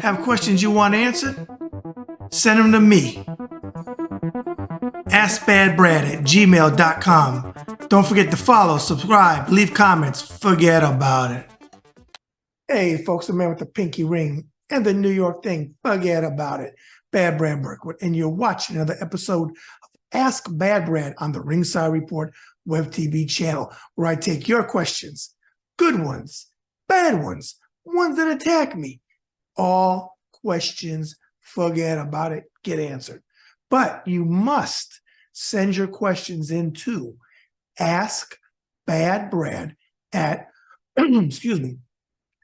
Have questions you want answered? Send them to me. AskBadBrad@gmail.com. Don't forget to follow, subscribe, leave comments. Forget about it. Hey, folks, the man with the pinky ring and the New York thing. Forget about it. Bad Brad Berkwitt, and you're watching another episode of Ask Bad Brad on the Ringside Report Web TV channel, where I take your questions, good ones, bad ones, ones that attack me. All questions, forget about it, get answered. But you must send your questions into AskBadBrad at, excuse me,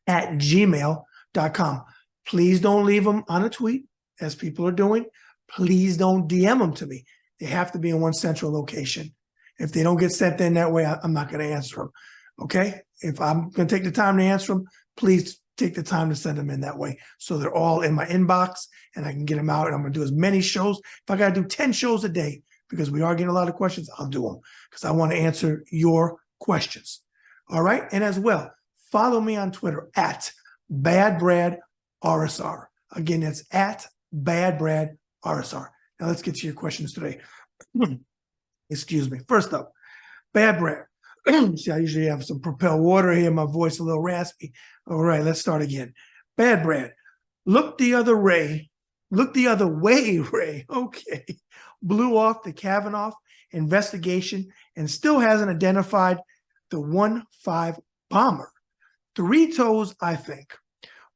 at gmail.com. Please don't leave them on a tweet, as people are doing. Please don't DM them to me. They have to be in one central location. If they don't get sent in that way, I'm not going to answer them. Okay? If I'm going to take the time to answer them, please take the time to send them in that way, so they're all in my inbox and I can get them out. And I'm going to do as many shows. If I got to do 10 shows a day, because we are getting a lot of questions, I'll do them because I want to answer your questions. All right? And as well, follow me on Twitter at BadBradRSR. Again, that's at BadBradRSR. Now let's get to your questions today. Excuse me. First up, Bad Brad. See, I usually have some Propel water here. My voice a little raspy. All right, let's start again. Bad Brad. Look the other way, Ray. Okay. Blew off the Kavanaugh investigation and still hasn't identified the 1-5 bomber. 3 toes, I think.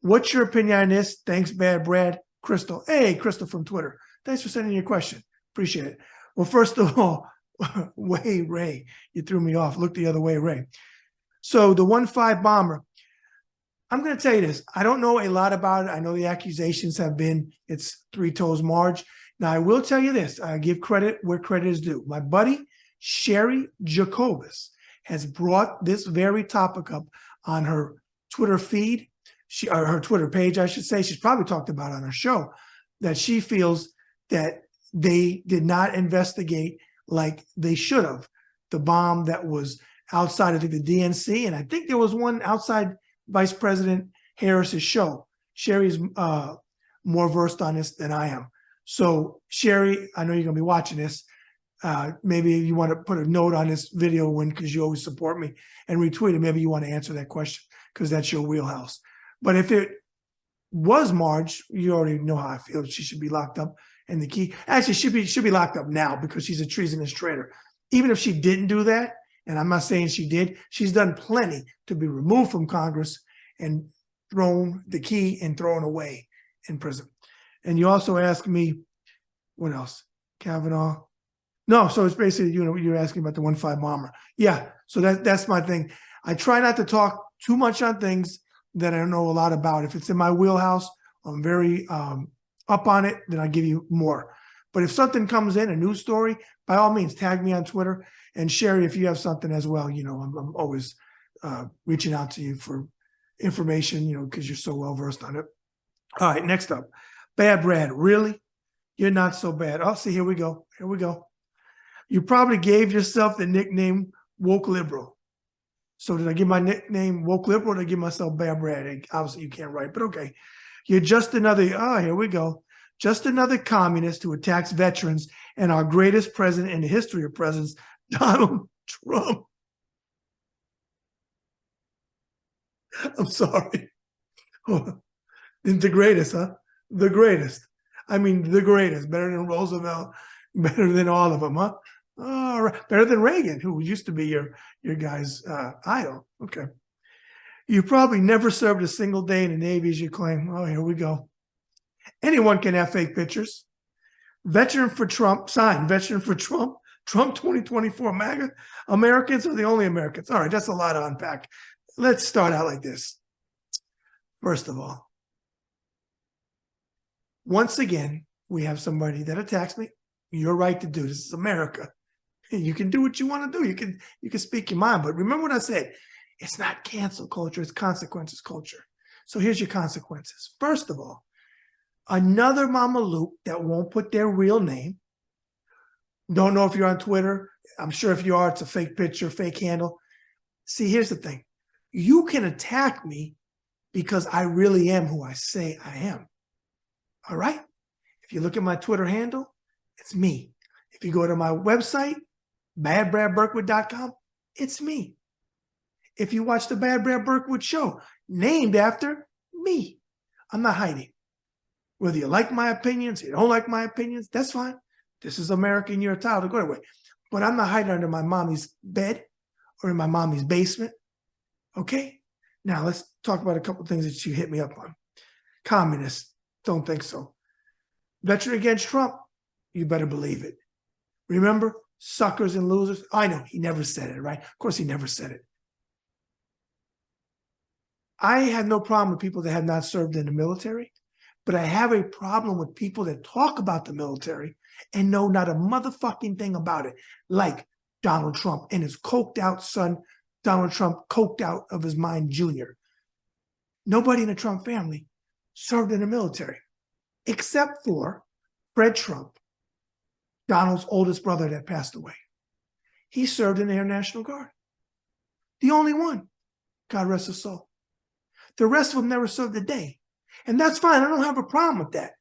What's your opinion on this? Thanks, Bad Brad. Crystal. Hey, Crystal from Twitter. Thanks for sending your question. Appreciate it. Well, first of all, Ray, you threw me off. Look the other way, Ray. So the 1-5 bomber, I'm going to tell you this. I don't know a lot about it. I know the accusations have been it's 3 toes Marge. Now, I will tell you this. I give credit where credit is due. My buddy, Sherry Jacobus, has brought this very topic up on her Twitter feed, her Twitter page, I should say. She's probably talked about it on her show, that she feels that they did not investigate like they should have the bomb that was outside, I think, the DNC. And I think there was one outside Vice President Harris's show. Sherry's more versed on this than I am. So, Sherry, I know you're going to be watching this. Maybe you want to put a note on this video because you always support me, and retweet it. Maybe you want to answer that question because that's your wheelhouse. But if it was Marge, you already know how I feel. She should be locked up. And the key, actually, should be locked up now because she's a treasonous traitor. Even if she didn't do that, and I'm not saying she did, she's done plenty to be removed from Congress and thrown away in prison. And you also asked me, what else? Kavanaugh. No, so it's basically, you're asking about the 1-5 bomber. Yeah, so that's my thing. I try not to talk too much on things that I don't know a lot about. If it's in my wheelhouse, I'm very up on it, then I'll give you more. But if something comes in, a news story, by all means, tag me on Twitter. And Sherry, if you have something as well, I'm always reaching out to you for information, because you're so well-versed on it. All right, next up, Bad Brad. Really? You're not so bad. Oh, see, here we go. You probably gave yourself the nickname Woke Liberal. So did I give my nickname Woke Liberal or did I give myself Bad Brad? Obviously, you can't write, but okay. You're just another, here we go. Just another communist who attacks veterans and our greatest president in the history of presidents, Donald Trump. I'm sorry. The greatest, huh? The greatest. I mean, the greatest. Better than Roosevelt. Better than all of them, huh? All right. Better than Reagan, who used to be your guy's idol. Okay. You probably never served a single day in the Navy, as you claim. Oh, here we go. Anyone can have fake pictures. Veteran for Trump, signed. Veteran for Trump. Trump 2024 MAGA. Americans are the only Americans. All right, that's a lot to unpack. Let's start out like this. First of all, once again, we have somebody that attacks me. You're right to do this. This is America. You can do what you want to do. You can speak your mind. But remember what I said. It's not cancel culture. It's consequences culture. So here's your consequences. First of all, another Mama Luke that won't put their real name. Don't know if you're on Twitter. I'm sure if you are, it's a fake picture, fake handle. See, here's the thing. You can attack me because I really am who I say I am. All right? If you look at my Twitter handle, it's me. If you go to my website, badbradberkwitt.com, it's me. If you watch the Bad Brad Berkwitt show, named after me, I'm not hiding. Whether you like my opinions, you don't like my opinions, that's fine. This is America and you're a child, go away. But I'm not hiding under my mommy's bed or in my mommy's basement. Okay? Now let's talk about a couple of things that you hit me up on. Communists, don't think so. Veteran against Trump, you better believe it. Remember, suckers and losers? I know, he never said it, right? Of course he never said it. I had no problem with people that had not served in the military, but I have a problem with people that talk about the military and know not a motherfucking thing about it, like Donald Trump and his coked out son, Donald Trump, coked out of his mind Jr. Nobody in the Trump family served in the military, except for Fred Trump, Donald's oldest brother that passed away. He served in the Air National Guard. The only one, God rest his soul. The rest of them never served a day. And that's fine. I don't have a problem with that.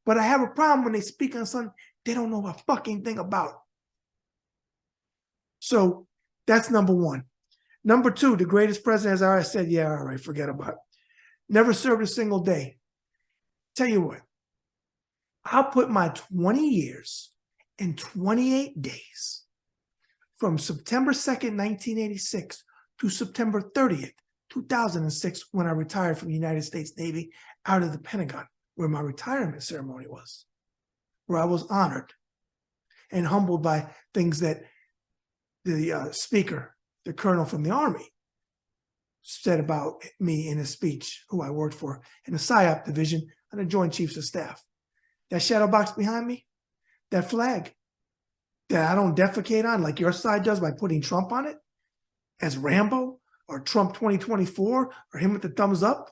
But I have a problem when they speak on something they don't know a fucking thing about. So that's number one. Number two, the greatest president, as I already said, yeah, all right, forget about it. Never served a single day. Tell you what, I'll put my 20 years and 28 days from September 2nd, 1986 to September 30th, 2006, when I retired from the United States Navy out of the Pentagon, where my retirement ceremony was, where I was honored and humbled by things that the speaker, the colonel from the Army, said about me in his speech, who I worked for in the PSYOP division and the Joint Chiefs of Staff. That shadow box behind me, that flag that I don't defecate on like your side does by putting Trump on it as Rambo or Trump 2024 or him with the thumbs up.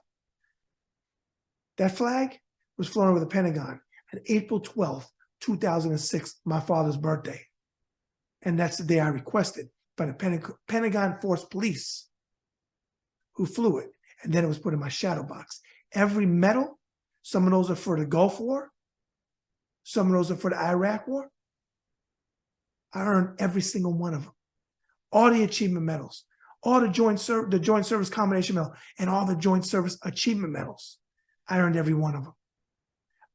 That flag was flown over the Pentagon on April 12th, 2006, my father's birthday. And that's the day I requested by the Pentagon Force Police who flew it. And then it was put in my shadow box. Every medal, some of those are for the Gulf War. Some of those are for the Iraq War. I earned every single one of them. All the achievement medals, all the Joint Service Combination Medal, and all the Joint Service Achievement Medals. I earned every one of them.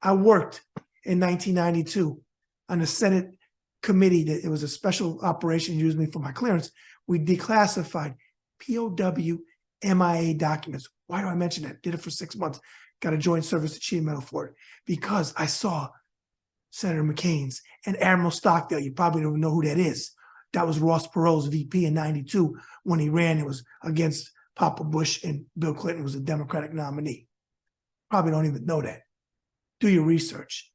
I worked in 1992 on the Senate committee that it was a special operation used me for my clearance. We declassified POW MIA documents. Why do I mention that? Did it for 6 months. Got a Joint Service Achievement Medal for it because I saw Senator McCain's and Admiral Stockdale. You probably don't know who that is. That was Ross Perot's VP in 92 when he ran. It was against Papa Bush and Bill Clinton was a Democratic nominee. Probably don't even know that. Do your research.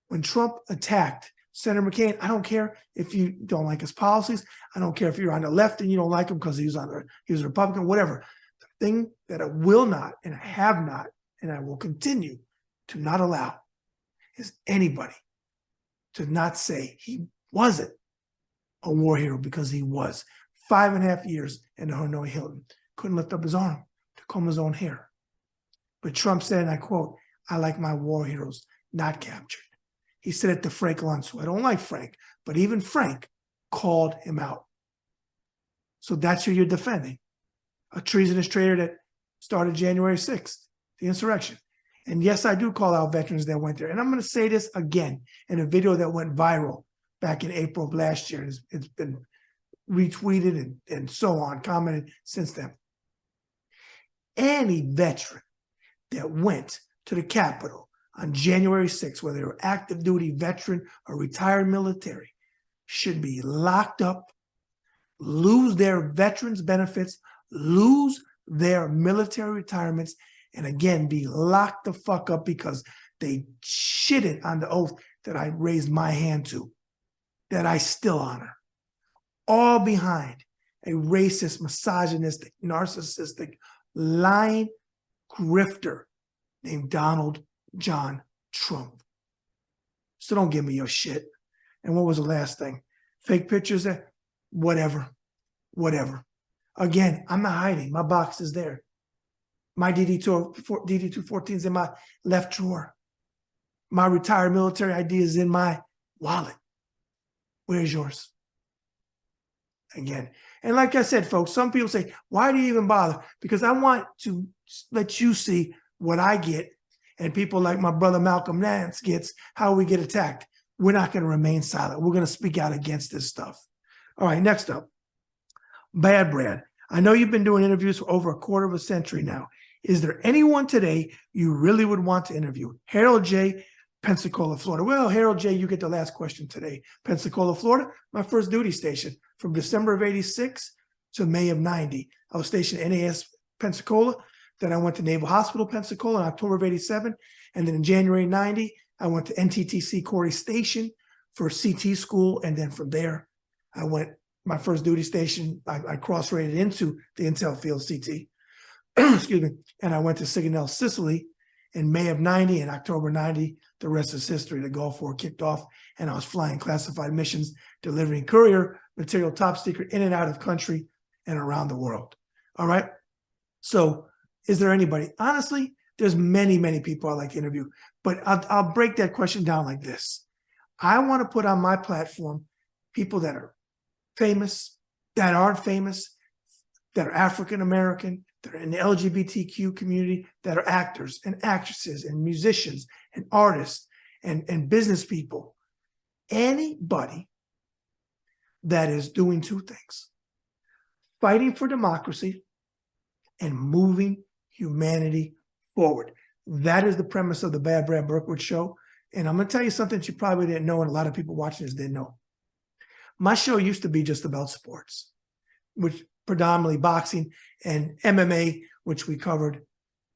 When Trump attacked Senator McCain, I don't care if you don't like his policies. I don't care if you're on the left and you don't like him because he was a Republican, whatever. The thing that I will not, and I have not, and I will continue to not allow is anybody to not say he wasn't a war hero, because he was. 5.5 years in the Hanoi Hilton. Couldn't lift up his arm to comb his own hair. But Trump said, and I quote, "I like my war heroes not captured." He said it to Frank Luntz, who I don't like Frank, but even Frank called him out. So that's who you're defending. A treasonous traitor that started January 6th, the insurrection. And yes, I do call out veterans that went there. And I'm going to say this again in a video that went viral back in April of last year. It's been retweeted and so on, commented since then. Any veteran that went to the Capitol on January 6th, whether they're active duty veteran or retired military, should be locked up, lose their veterans benefits, lose their military retirements, and again, be locked the fuck up because they shitted on the oath that I raised my hand to, that I still honor. All behind a racist, misogynistic, narcissistic, lying grifter named Donald John Trump. So don't give me your shit. And what was the last thing? Fake pictures? Whatever. Again, I'm not hiding. My box is there. My DD-214 is in my left drawer. My retired military ID is in my wallet. Where's yours? Again. And like I said, folks, some people say, why do you even bother? Because I want to let you see what I get, and people like my brother Malcolm Nance gets, how we get attacked. We're not going to remain silent. We're going to speak out against this stuff. All right, next up, Bad Brad. I know you've been doing interviews for over a quarter of a century now. Is there anyone today you really would want to interview? Harold J., Pensacola, Florida. Well, Harold J., you get the last question today. Pensacola, Florida, my first duty station from December of 86 to May of 90. I was stationed at NAS Pensacola. Then I went to Naval Hospital, Pensacola in October of 87. And then in January 90, I went to NTTC Corey Station for CT school. And then from there, I went my first duty station. I cross-rated into the Intel Field CT. Excuse me. And I went to Sigonella, Sicily in May of 90 and October 90. The rest is history. The Gulf War kicked off, and I was flying classified missions, delivering courier material top secret in and out of country and around the world. All right. So is there anybody? Honestly, there's many, many people I like to interview, but I'll break that question down like this. I want to put on my platform people that are famous, that aren't famous, that are African-American, that are in the LGBTQ community, that are actors and actresses and musicians and artists and business people. Anybody that is doing two things: fighting for democracy and moving humanity forward. That is the premise of the Bad Brad Berkwitt show. And I'm going to tell you something that you probably didn't know, and a lot of people watching this didn't know. My show used to be just about sports, which predominantly boxing and MMA, which we covered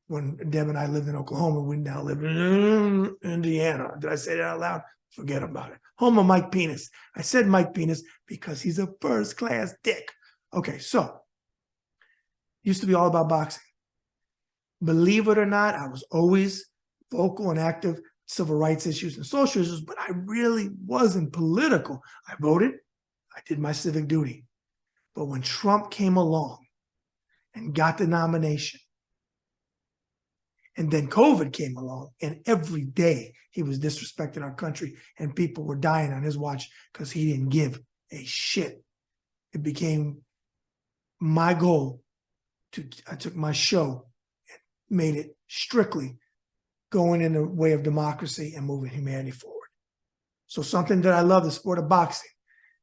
when Deb and I lived in Oklahoma. We now live in Indiana. Did I say that out loud? Forget about it. Home of Mike Penis. I said Mike Penis because he's a first-class dick. Okay, so used to be all about boxing. Believe it or not, I was always vocal and active, civil rights issues and social issues, but I really wasn't political. I voted. I did my civic duty. But when Trump came along and got the nomination, and then COVID came along, and every day he was disrespecting our country, and people were dying on his watch because he didn't give a shit. It became my goal I took my show and made it strictly going in the way of democracy and moving humanity forward. So something that I love, the sport of boxing,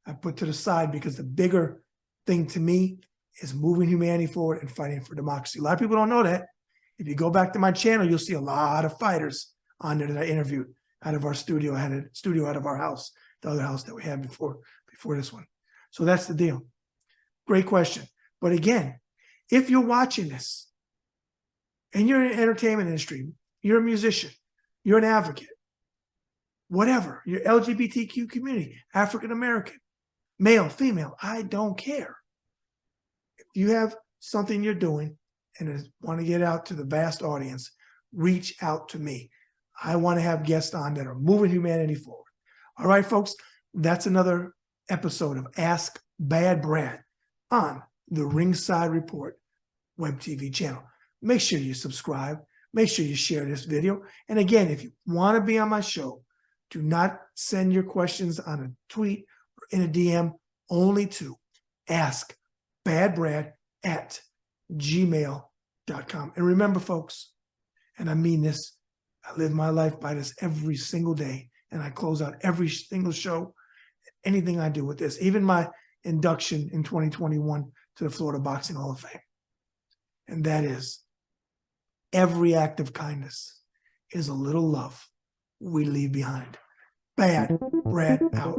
I put to the side because the bigger thing to me is moving humanity forward and fighting for democracy. A lot of people don't know that. If you go back to my channel, you'll see a lot of fighters on there that I interviewed out of our studio. I had a studio out of our house, the other house that we had before this one. So that's the deal. Great question. But again, if you're watching this and you're in the entertainment industry, you're a musician, you're an advocate, whatever, you're LGBTQ community, African-American, male, female, I don't care. If you have something you're doing and want to get out to the vast audience, reach out to me. I want to have guests on that are moving humanity forward. All right, folks, that's another episode of Ask Bad Brad on the Ringside Report web TV channel. Make sure you subscribe. Make sure you share this video. And again, if you want to be on my show, do not send your questions on a tweet or in a DM, only to askbadbrad@gmail.com. And remember, folks, and I mean this, I live my life by this every single day, and I close out every single show, anything I do with this, even my induction in 2021 to the Florida Boxing Hall of Fame. And that is, every act of kindness is a little love we leave behind. Bad Brad out.